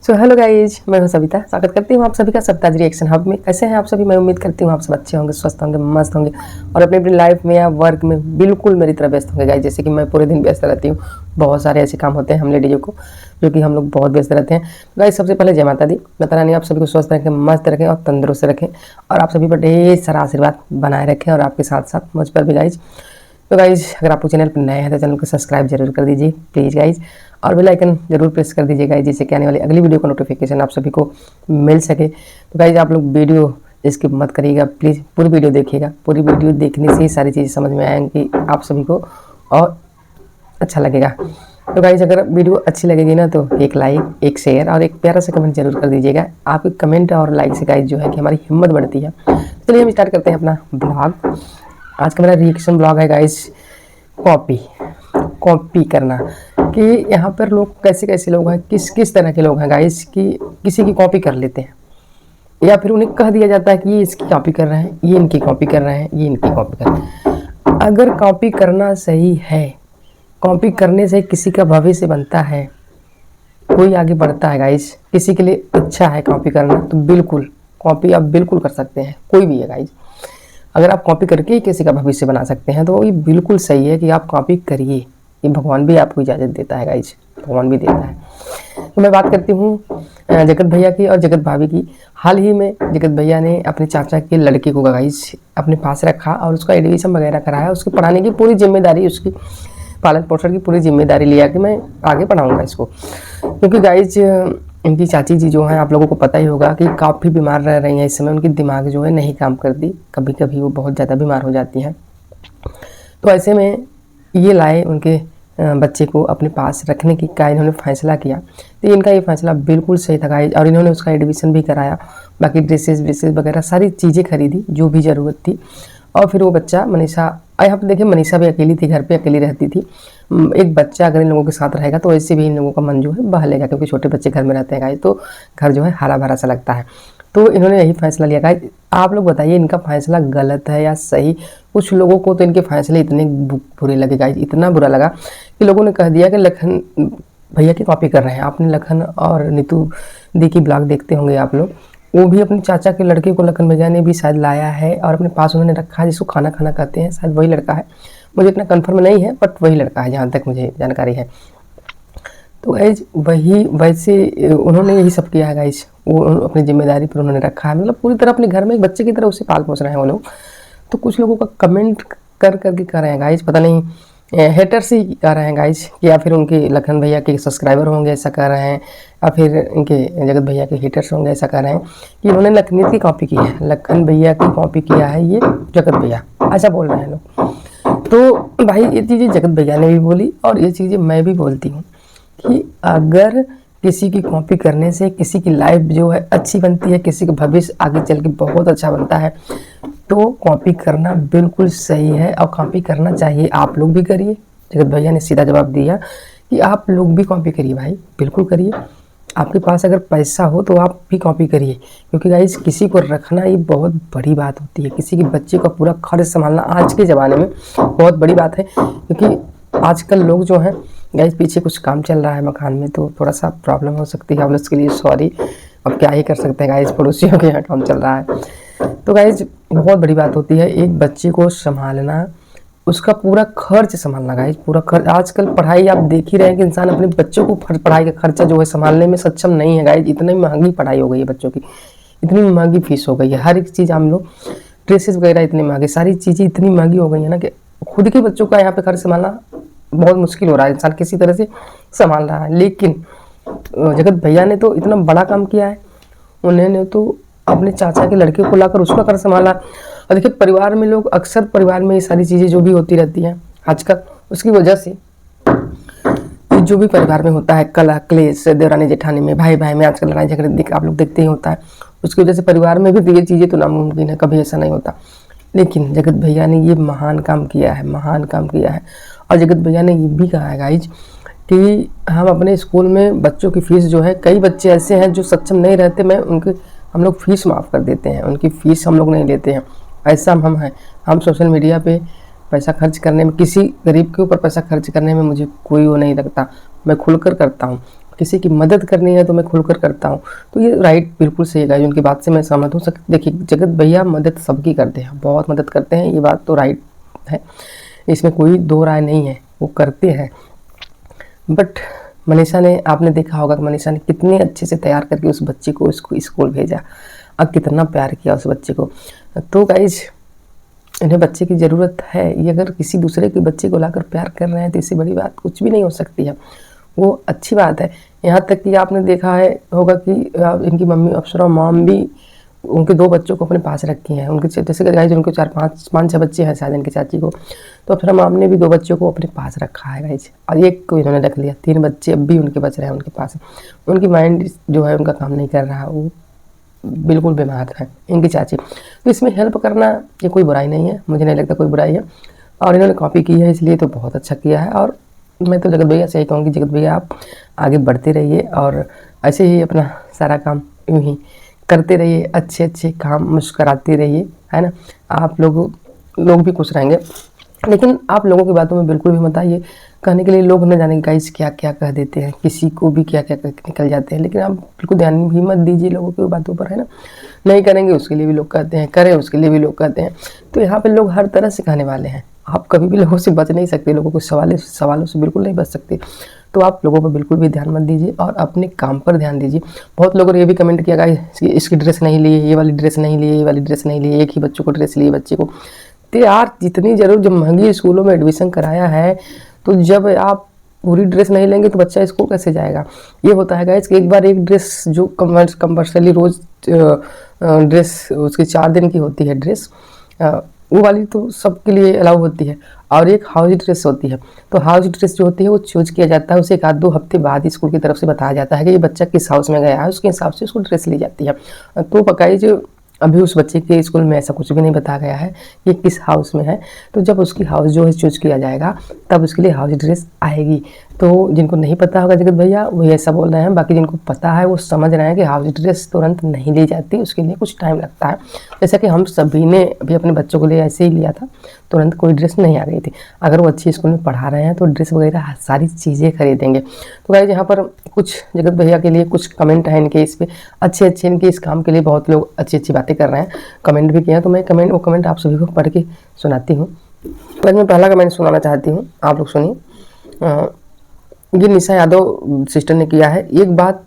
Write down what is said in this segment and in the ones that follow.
So hello guys, मैं हूं सविता। स्वागत करती हूं आप सभी का सविताज रिएक्शन हब में। कैसे हैं आप सभी? मैं उम्मीद करती हूं आप सब अच्छे होंगे, स्वस्थ होंगे, मस्त होंगे और अपनी अपनी लाइफ में या वर्क में बिल्कुल मेरी तरह व्यस्त होंगे गाइज। जैसे कि मैं पूरे दिन व्यस्त रहती हूँ। बहुत सारे ऐसे काम होते हैं हम लेडीजों को जो कि हम लोग बहुत व्यस्त रहते हैं। गाइज सबसे पहले जय माता दी। माता रानी आप सभी को स्वस्थ रखें, मस्त रखें और तंदुरुस्त रखें और आप सभी पर ढेर सारा आशीर्वाद बनाए रखें और आपके साथ साथ मुझ पर भी गाइज। तो गाइज अगर आप चैनल पर नए हैं तो चैनल को सब्सक्राइब जरूर कर दीजिए प्लीज़ गाइज, और बेल आइकन जरूर प्रेस कर दीजिए गाइज, जिससे कि आने वाली अगली वीडियो का नोटिफिकेशन आप सभी को मिल सके। तो गाइज आप लोग वीडियो स्किप मत करिएगा प्लीज़, पूरी वीडियो देखिएगा। पूरी वीडियो देखने से ही सारी चीज़ें समझ में आएंगी आप सभी को और अच्छा लगेगा। तो गाइज अगर वीडियो अच्छी लगेगी ना तो एक लाइक, एक शेयर और एक प्यारा सा कमेंट जरूर कर दीजिएगा। आपके कमेंट और लाइक से गाइज जो है कि हमारी हिम्मत बढ़ती है। चलिए हम स्टार्ट करते हैं अपना ब्लॉग। आज का मेरा रिएक्शन ब्लॉग है गाइज कॉपी करना, कि यहाँ पर लोग कैसे कैसे लोग हैं, किस किस तरह के लोग हैं गाइज कि किसी की कॉपी कर लेते हैं या फिर उन्हें कह दिया जाता है कि ये इसकी कॉपी कर रहे हैं, ये इनकी कॉपी कर रहे हैं, ये इनकी कॉपी कर रहे हैं। अगर कॉपी करना सही है, कॉपी करने से किसी का भविष्य बनता है, कोई आगे बढ़ता है गाइज, किसी के लिए अच्छा है कॉपी करना, तो बिल्कुल कॉपी आप बिल्कुल कर सकते हैं, कोई भी है गाइज। अगर आप कॉपी करके ही किसी का भविष्य बना सकते हैं तो ये बिल्कुल सही है कि आप कॉपी करिए। ये भगवान भी आपको इजाज़त देता है गाइज, भगवान भी देता है। तो मैं बात करती हूँ जगत भैया की और जगत भाभी की। हाल ही में जगत भैया ने अपने चाचा के लड़के को गाइज अपने पास रखा और उसका एडमिशन वगैरह कराया। उसके पढ़ाने की पूरी जिम्मेदारी, उसकी पालन पोषण की पूरी जिम्मेदारी लिया कि मैं आगे पढ़ाऊँगा इसको। क्योंकि गाइज इनकी चाची जी जो हैं, आप लोगों को पता ही होगा कि काफ़ी बीमार रह रही हैं इस समय। उनकी दिमाग जो है नहीं काम करती, कभी कभी वो बहुत ज़्यादा बीमार हो जाती हैं। तो ऐसे में ये लाए उनके बच्चे को अपने पास रखने की का इन्होंने फैसला किया। तो इनका ये फैसला बिल्कुल सही था गाइज, और इन्होंने उसका एडमिशन भी कराया, बाकी ड्रेसेस वेसेस वगैरह सारी चीज़ें खरीदी जो भी ज़रूरत थी। और फिर वो बच्चा मनीषा, यहाँ पे देखिए मनीषा भी अकेली थी, घर पे अकेली रहती थी। एक बच्चा अगर इन लोगों के साथ रहेगा तो ऐसे भी इन लोगों का मन जो है बहलेगा, क्योंकि छोटे बच्चे घर में रहते हैं गाइज, तो घर जो है हरा भरा सा लगता है। तो इन्होंने यही फैसला लिया गाइज। आप लोग बताइए इनका फैसला गलत है या सही? कुछ लोगों को तो इनके फैसले इतने बुरे लगे गाइज, इतना बुरा लगा कि लोगों ने कह दिया कि लखन भैया की कॉपी कर रहे हैं। आपने लखन और नीतू दी की ब्लॉग देखते होंगे आप लोग, वो भी अपने चाचा के लड़के को लखन भैया ने भी शायद लाया है और अपने पास उन्होंने रखा है, जिसको खाना खाना कहते हैं, शायद वही लड़का है। मुझे इतना कंफर्म नहीं है बट वही लड़का है जहाँ तक मुझे जानकारी है। तो गाइज वही वैसे उन्होंने यही सब किया है गाइज, वो अपनी जिम्मेदारी पर उन्होंने रखा है, मतलब पूरी तरह अपने घर में एक बच्चे की तरह उसे पाल पोस रहे हैं वो लोग। तो कुछ लोगों का कमेंट कर करके कर रहे हैं गाइज, पता नहीं हेटर्स ही कर रहे हैं गाइज, या फिर उनके लखन भैया के सब्सक्राइबर होंगे ऐसा कर रहे हैं, या फिर इनके जगत भैया के हेटर्स होंगे ऐसा कर रहे हैं कि इन्होंने लखनीत की कॉपी की है, लखन भैया की कॉपी किया है ये जगत भैया, ऐसा बोल रहे हैं लोग। तो भाई ये चीज़ें जगत भैया ने भी बोली और ये चीज़ें मैं भी बोलती हूँ कि अगर किसी की कॉपी करने से किसी की लाइफ जो है अच्छी बनती है, किसी का भविष्य आगे चल के बहुत अच्छा बनता है, तो कॉपी करना बिल्कुल सही है और कॉपी करना चाहिए। आप लोग भी करिए। जगत भैया ने सीधा जवाब दिया कि आप लोग भी कॉपी करिए भाई, बिल्कुल करिए। आपके पास अगर पैसा हो तो आप भी कॉपी करिए, क्योंकि गाइस किसी को रखना ये बहुत बड़ी बात होती है। किसी के बच्चे का पूरा खर्च संभालना आज के ज़माने में बहुत बड़ी बात है, क्योंकि आजकल लोग जो हैं गाइस, पीछे कुछ काम चल रहा है मकान में तो थोड़ा सा प्रॉब्लम हो सकती है, आप लोग उसके लिए सॉरी। अब क्या ही कर सकते हैं गाइस, पड़ोसियों के यहाँ काम चल रहा है। तो गाइस बहुत बड़ी बात होती है एक बच्चे को संभालना, उसका पूरा खर्च संभालना गाइस, पूरा खर्च। आजकल पढ़ाई आप देख ही रहे हैं कि इंसान अपने बच्चों को पढ़ाई का खर्चा जो है संभालने में सक्षम नहीं है गाइस। इतनी महंगी पढ़ाई हो गई है बच्चों की, इतनी महंगी फीस हो गई है, हर एक चीज़ हम लोग ड्रेसेस वगैरह इतनी महंगी, सारी चीज़ें इतनी महंगी हो गई है ना कि खुद के बच्चों का यहाँ पे खर्च संभालना बहुत मुश्किल हो रहा है। इंसान किसी तरह से संभाल रहा है, लेकिन जगत भैया ने तो इतना बड़ा काम किया है। उन्होंने तो अपने चाचा के लड़के को लाकर उसका खर्च संभाला। और देखिए परिवार में लोग अक्सर परिवार में ये सारी चीज़ें जो भी होती रहती हैं आजकल, उसकी वजह से जो भी परिवार में होता है कलह क्लेश, देवरानी जेठानी में, भाई भाई में आजकल लड़ाई झगड़े आप लोग देखते ही होता है। उसकी वजह से परिवार में भी ये चीज़ें तो नामुमकिन है, कभी ऐसा नहीं होता। लेकिन जगत भैया ने ये महान काम किया है, महान काम किया है। और जगत भैया ने ये भी कहा है गाइज कि हम अपने स्कूल में बच्चों की फ़ीस जो है, कई बच्चे ऐसे हैं जो सक्षम नहीं रहते, हम लोग फ़ीस माफ़ कर देते हैं, उनकी फ़ीस हम लोग नहीं लेते हैं। ऐसा हम हैं। हम सोशल मीडिया पे पैसा खर्च करने में, किसी गरीब के ऊपर पैसा खर्च करने में मुझे कोई वो नहीं लगता, मैं खुलकर करता हूँ। किसी की मदद करनी है तो मैं खुलकर करता हूँ। तो ये राइट बिल्कुल सही है, उनकी बात से मैं सहमत हूँ। देखिए जगत भैया मदद सबकी करते हैं, बहुत मदद करते हैं, ये बात तो राइट है, इसमें कोई दो राय नहीं है, वो करते हैं। बट मनीषा ने, आपने देखा होगा कि मनीषा ने कितने अच्छे से तैयार करके उस बच्चे को उसको स्कूल भेजा और कितना प्यार किया उस बच्चे को। तो गाइज इन्हें बच्चे की ज़रूरत है, ये अगर किसी दूसरे के बच्चे को लाकर प्यार कर रहे हैं तो इससे बड़ी बात कुछ भी नहीं हो सकती है, वो अच्छी बात है। यहाँ तक कि आपने देखा है होगा कि इनकी मम्मी अप्सरा मॉम भी उनके 2 बच्चों को अपने पास रखी हैं। उनके जैसे गाइज उनके 4-5-6 बच्चे हैं शायद इनकी चाची को, तो अप्सरा मॉम ने भी 2 बच्चों को अपने पास रखा है गाइज, और एक को इन्होंने रख लिया, 3 बच्चे अब भी उनके बच रहे हैं उनके पास। उनकी माइंड जो है उनका काम नहीं कर रहा, वो बिल्कुल बीमार है इनकी चाची। तो इसमें हेल्प करना ये कोई बुराई नहीं है, मुझे नहीं लगता कोई बुराई है, और इन्होंने कॉपी की है इसलिए तो बहुत अच्छा किया है। और मैं तो जगत भैया से यही कहूँगी, जगत भैया आप आगे बढ़ते रहिए और ऐसे ही अपना सारा काम यूँ ही करते रहिए, अच्छे अच्छे काम मुस्कराते रहिए, है ना। आप लोग भी खुश रहेंगे। लेकिन आप लोगों की बातों में बिल्कुल भी मत आइए, कहने के लिए लोग न जाने गाइस क्या क्या कह देते हैं, किसी को भी क्या क्या कह के निकल जाते हैं। लेकिन आप बिल्कुल ध्यान भी मत दीजिए लोगों की बातों पर, है ना। नहीं करेंगे उसके लिए भी लोग कहते हैं, करें उसके लिए भी लोग कहते हैं। तो यहाँ पे लोग हर तरह से कहने वाले हैं, आप कभी भी लोगों से बच नहीं सकते, लोगों को सवालों से बिल्कुल नहीं बच सकते। तो आप लोगों पर बिल्कुल भी ध्यान मत दीजिए और अपने काम पर ध्यान दीजिए। बहुत लोगों ने ये भी कमेंट किया गाइस इसकी ड्रेस नहीं ली, ये वाली ड्रेस नहीं ली, ये वाली ड्रेस नहीं ली, एक ही बच्चों को ड्रेस ली बच्चे को। तो यार जितनी जरूर, जब महंगी स्कूलों में एडमिशन कराया है तो जब आप पूरी ड्रेस नहीं लेंगे तो बच्चा स्कूल कैसे जाएगा। ये होता है गाइस कि एक बार एक ड्रेस जो कंपल्सरी रोज़ ड्रेस उसकी 4 दिन की होती है ड्रेस, वो वाली तो सबके लिए अलाउ होती है, और एक हाउस ड्रेस होती है। तो हाउस ड्रेस जो होती है वो चूज किया जाता है, उसे 1-2 हफ्ते बाद स्कूल की तरफ से बताया जाता है कि ये बच्चा किस हाउस में गया है, उसके हिसाब से उसको ड्रेस ली जाती है। तो पकाई जो अभी उस बच्चे के स्कूल में ऐसा कुछ भी नहीं बताया गया है कि किस हाउस में है। तो जब उसकी हाउस जो है चूज किया जाएगा तब उसके लिए हाउस ड्रेस आएगी। तो जिनको नहीं पता होगा जगत भैया वो ऐसा बोल रहे हैं, बाकी जिनको पता है वो समझ रहे हैं कि हाउस ड्रेस तुरंत नहीं ली जाती, उसके लिए कुछ टाइम लगता है। जैसा कि हम सभी ने अभी अपने बच्चों के लिए ऐसे ही लिया था, तुरंत कोई ड्रेस नहीं आ गई थी। अगर वो अच्छी स्कूल में पढ़ा रहे हैं तो ड्रेस वगैरह सारी चीज़ें खरीदेंगे। तो गाइस यहाँ पर कुछ जगत भैया के लिए कुछ कमेंट है इनके इस पर अच्छे इनके इस काम के लिए, बहुत लोग अच्छी बातें कर रहे हैं, कमेंट भी किया। तो मैं वो कमेंट आप सभी को पढ़ के सुनाती हूँ। तो मैं पहला कमेंट सुनाना चाहती हूँ, आप लोग सुनिए। ये निशा यादव सिस्टर ने किया है। एक बात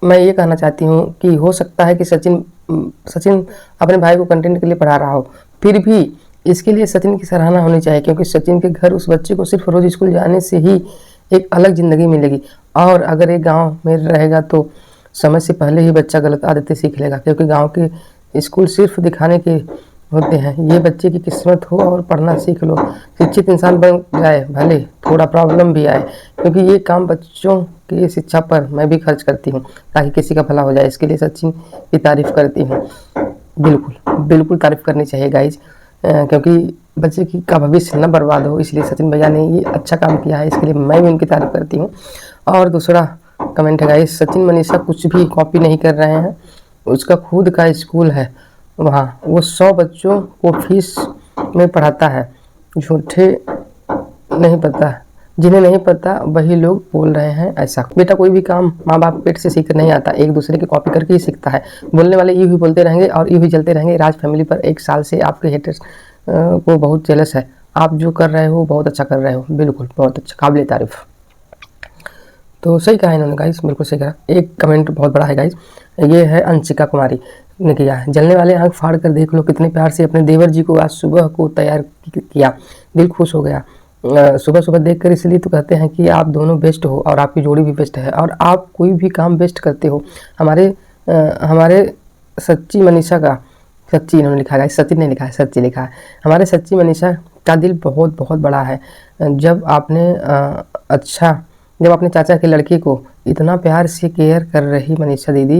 मैं ये कहना चाहती हूँ कि हो सकता है कि सचिन अपने भाई को कंटेंट के लिए पढ़ा रहा हो, फिर भी इसके लिए सचिन की सराहना होनी चाहिए, क्योंकि सचिन के घर उस बच्चे को सिर्फ रोज स्कूल जाने से ही एक अलग ज़िंदगी मिलेगी। और अगर एक गांव में रहेगा तो समय से पहले ही बच्चा गलत आदतें सीख लेगा, क्योंकि गांव के स्कूल सिर्फ दिखाने के होते हैं। ये बच्चे की किस्मत हो और पढ़ना सीख लो, शिक्षित इंसान बन जाए, भले थोड़ा प्रॉब्लम भी आए, क्योंकि ये काम बच्चों की शिक्षा पर मैं भी खर्च करती हूँ ताकि किसी का भला हो जाए। इसके लिए सचिन की तारीफ़ करती हूँ। बिल्कुल तारीफ़ करनी चाहिए गाइज, क्योंकि बच्चे का भविष्य न बर्बाद हो, इसलिए सचिन भैया ने ये अच्छा काम किया है, इसके लिए मैं भी उनकी तारीफ़ करती हूँ। और दूसरा कमेंट है गाइज, सचिन मनीषा कुछ भी कॉपी नहीं कर रहे हैं, उसका खुद का स्कूल है, वहाँ वो 100 बच्चों को फीस में पढ़ाता है। झूठे नहीं पता, जिन्हें नहीं पता वही लोग बोल रहे हैं ऐसा। बेटा कोई भी काम माँ बाप पेट से सीख नहीं आता, एक दूसरे की कॉपी करके ही सीखता है। बोलने वाले यूँ ही बोलते रहेंगे और यूँ ही चलते रहेंगे। राज फैमिली पर 1 साल से आपके हेटर्स को बहुत जेलस है। आप जो कर रहे हो बहुत अच्छा कर रहे हो, बिल्कुल बहुत अच्छा, काबिल तारीफ़। तो सही कहा इन्होंने गाइस, बिल्कुल सही कहा। एक कमेंट बहुत बड़ा है गाइस, ये है अंशिका कुमारी ने किया है। जलने वाले आँख फाड़ कर देख लो, कितने प्यार से अपने देवर जी को आज सुबह को तैयार किया, दिल खुश हो गया। सुबह सुबह देखकर इसलिए तो कहते हैं कि आप दोनों बेस्ट हो और आपकी जोड़ी भी बेस्ट है, और आप कोई भी काम बेस्ट करते हो। हमारे सच्ची मनीषा का, सच्ची इन्होंने लिखा है, सचिन ने लिखा है, सच्ची लिखा है। हमारे सच्ची मनीषा का दिल बहुत बहुत बड़ा है। जब अपने चाचा के लड़के को इतना प्यार से केयर कर रही मनीषा दीदी।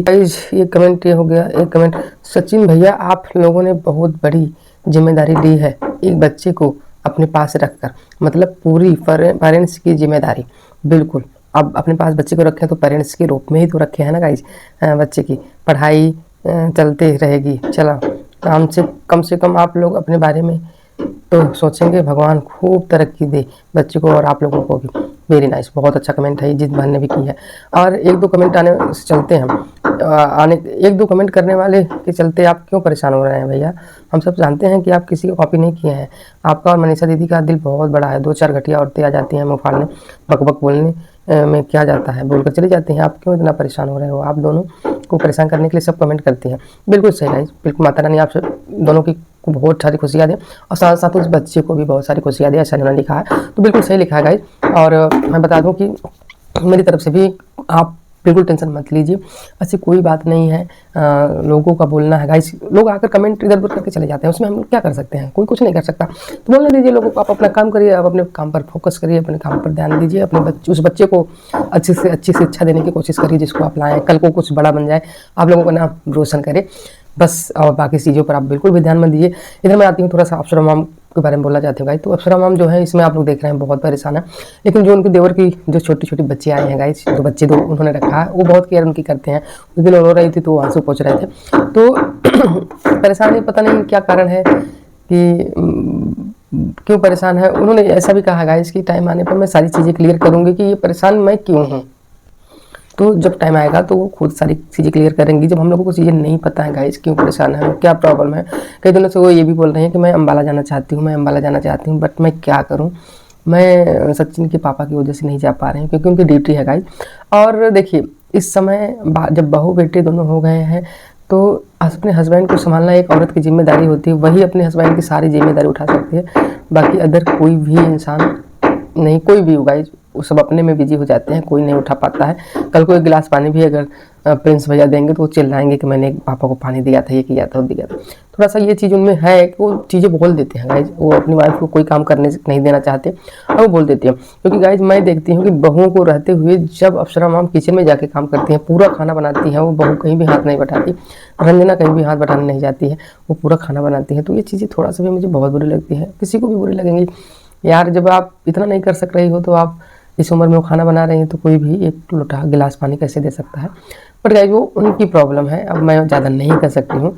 ये कमेंट ये हो गया। एक कमेंट, सचिन भैया आप लोगों ने बहुत बड़ी जिम्मेदारी ली है एक बच्चे को अपने पास रखकर, मतलब पूरी पेरेंट्स की जिम्मेदारी। बिल्कुल, अब अपने पास बच्चे को रखें तो पेरेंट्स के रूप में ही तो रखे हैं ना गाइज। बच्चे की पढ़ाई चलते रहेगी, चला कम से कम आप लोग अपने बारे में तो सोचेंगे भगवान खूब तरक्की दे बच्चे को और आप लोगों को भी। वेरी नाइस, बहुत अच्छा कमेंट है, जिस बहन ने भी की है। और एक दो कमेंट आने से चलते हैं हम, एक दो कमेंट करने वाले के चलते आप क्यों परेशान हो रहे हैं भैया? हम सब जानते हैं कि आप किसी की कॉपी नहीं किए हैं। आपका और मनीषा दीदी का दिल बहुत बड़ा है। 2-4 घटिया औरतें आ जाती हैं मुँह फाड़ने, बक बक बोलने में क्या जाता है, बोलकर चली जाती हैं। आप क्यों इतना परेशान हो रहे हो? आप दोनों को परेशान करने के लिए सब कमेंट करती हैं। बिल्कुल सही गाइस, बिल्कुल माता रानी आप सब दोनों की को बहुत सारी खुशियाँ दें और साथ साथ उस बच्चे को भी बहुत सारी खुशियाँ दें, ऐसा इन्होंने लिखा है। तो बिल्कुल सही लिखा है गाइस। और मैं बता दूं कि मेरी तरफ से भी आप बिल्कुल टेंशन मत लीजिए, ऐसी कोई बात नहीं है। लोगों का बोलना है गाइस, लोग आकर कमेंट इधर उधर करके चले जाते हैं, उसमें हम लोग क्या कर सकते हैं? कोई कुछ नहीं कर सकता। तो बोलने दीजिए लोगों को, आप अपना काम करिए, आप अपने काम पर फोकस करिए, अपने काम पर ध्यान दीजिए, अपने उस बच्चे को अच्छी से अच्छी शिक्षा देने की कोशिश करिए जिसको आप लाएँ, कल को कुछ बड़ा बन जाए, आप लोगों का नाम रोशन करे बस। और बाकी चीज़ों पर आप बिल्कुल भी ध्यान मत दीजिए। इधर मैं आती हूँ, थोड़ा सा अप्सरा मैम के बारे में बोलना चाहती हूँ गाइस। तो अप्सरा मैम जो है, इसमें आप लोग देख रहे हैं बहुत परेशान है, लेकिन जो उनके देवर की जो छोटी छोटी बच्चे आए हैं गाइस, जो बच्चे दो उन्होंने रखा है, वो बहुत केयर उनकी करते हैं। उस दिन रो रही थी तो आंसू पोंछ रहे थे। तो परेशानी पता नहीं क्या कारण है कि क्यों परेशान है। उन्होंने ऐसा भी कहा गाइस कि टाइम आने पर मैं सारी चीज़ें क्लियर करूँगी कि ये परेशान मैं क्यों हूँ। तो जब टाइम आएगा तो वो खुद सारी चीज़ें क्लियर करेंगी। जब हम लोगों को चीज़ें नहीं पता है गाइस क्यों परेशान है, क्या प्रॉब्लम है। कई दिनों से वो ये भी बोल रहे हैं कि मैं अम्बाला जाना चाहती हूँ, मैं अम्बाला जाना चाहती हूँ, बट मैं क्या करूँ। मैं सचिन के पापा की वजह से नहीं जा पा रहे हैं क्योंकि उनकी ड्यूटी है गाइस। और देखिए इस समय जब बहू बेटे दोनों हो गए हैं तो अपने हस्बैंड को संभालना एक औरत की जिम्मेदारी होती है। वही अपने हस्बैंड की सारी जिम्मेदारी उठा सकती है, बाकी अदर कोई भी इंसान नहीं, कोई भी होगा वो सब अपने में बिजी हो जाते हैं, कोई नहीं उठा पाता है। कल को एक गिलास पानी भी अगर प्रिंस भैया देंगे तो वो चिल्लाएंगे कि मैंने पापा को पानी दिया था, ये किया था, वो दिया था। थोड़ा सा ये चीज़ उनमें है कि वो चीज़ें बोल देते हैं गाइज। वो अपनी वाइफ को कोई काम करने नहीं देना चाहते और वो बोल देती हैं। क्योंकि गाइज मैं देखती हूँ कि बहुओं को रहते हुए जब अप्सरा मैम किचन में जाके काम करती हैं, पूरा खाना बनाती हैं, वो बहू कहीं भी हाथ नहीं बैठाती, रंजना कहीं भी हाथ बैठाने नहीं जाती है, वो पूरा खाना बनाती है। तो ये चीज़ें थोड़ा सा भी मुझे बहुत बुरी लगती है, किसी को भी बुरी लगेंगी यार। जब आप इतना नहीं कर सक रही हो तो आप इस उम्र में वो खाना बना रही हैं, तो कोई भी एक लोटा गिलास पानी कैसे दे सकता है। बट गाइज वो उनकी प्रॉब्लम है, अब मैं ज़्यादा नहीं कर सकती हूँ।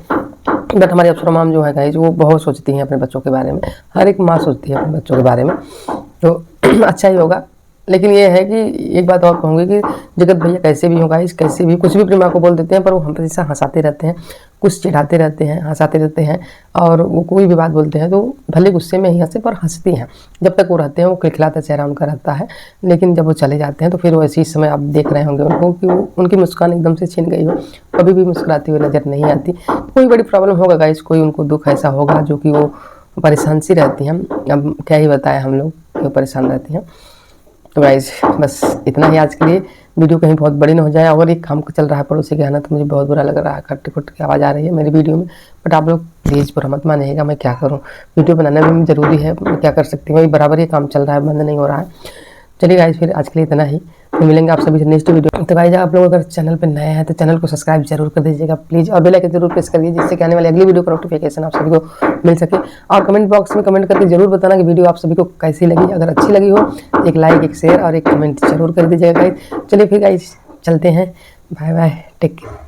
बट हमारी अप्सरा मैम जो है गाइज वो बहुत सोचती हैं अपने बच्चों के बारे में, हर एक माँ सोचती है अपने बच्चों के बारे में, तो अच्छा ही होगा। लेकिन ये है कि एक बात और कहूँगी कि जगत भैया कैसे भी होगा, इस कैसे भी कुछ भी अपनी माँ को बोल देते हैं, पर वो हमेशा हंसाते रहते हैं, कुछ चिढ़ाते रहते हैं, हंसाते रहते हैं। और वो कोई भी बात बोलते हैं तो भले गुस्से में ही हंसे पर हंसती हैं। जब तक वो रहते हैं वो खिलखिलाता चेहरा उनका रहता है, लेकिन जब वो चले जाते हैं तो फिर वो ऐसे समय आप देख रहे होंगे उनको कि वो उनकी मुस्कान एकदम से छिन गई हो, कभी भी मुस्कुराती हुई नज़र नहीं आती। कोई बड़ी प्रॉब्लम होगा गाइस, कोई उनको दुख ऐसा होगा जो कि वो परेशान सी रहती हैं। अब क्या ही बताएं हम लोग क्यों परेशान रहती हैं। तो गाइज बस इतना ही आज के लिए, वीडियो कहीं बहुत बड़ी ना हो जाए। अगर एक काम चल रहा है पड़ोसी के आना तो मुझे बहुत बुरा लग रहा है, खट खट की आवाज़ आ रही है मेरी वीडियो में, बट आप लोग प्लीज़ बुरा मत मानिएगा। मैं क्या करूं, वीडियो बनाना भी ज़रूरी है, मैं क्या कर सकती हूँ, बराबर ये काम चल रहा है, बंद नहीं हो रहा है। चलिए गाइज फिर आज के लिए इतना ही, तो मिलेंगे आप सभी से नेक्स्ट वीडियो। तो गाइज आप लोग अगर चैनल पर नए हैं तो चैनल को सब्सक्राइब जरूर कर दीजिएगा प्लीज़, और बेल आइकन जरूर प्रेस करिए जिससे कि आने वाली अगली वीडियो का नोटिफिकेशन आप सभी को मिल सके। और कमेंट बॉक्स में कमेंट करके जरूर बताना कि वीडियो आप सभी को कैसी लगी। अगर अच्छी लगी हो एक लाइक, एक शेयर और एक कमेंट जरूर कर दीजिएगा गाइज। चलिए फिर गाइज चलते हैं, बाय बाय, टेक केयर।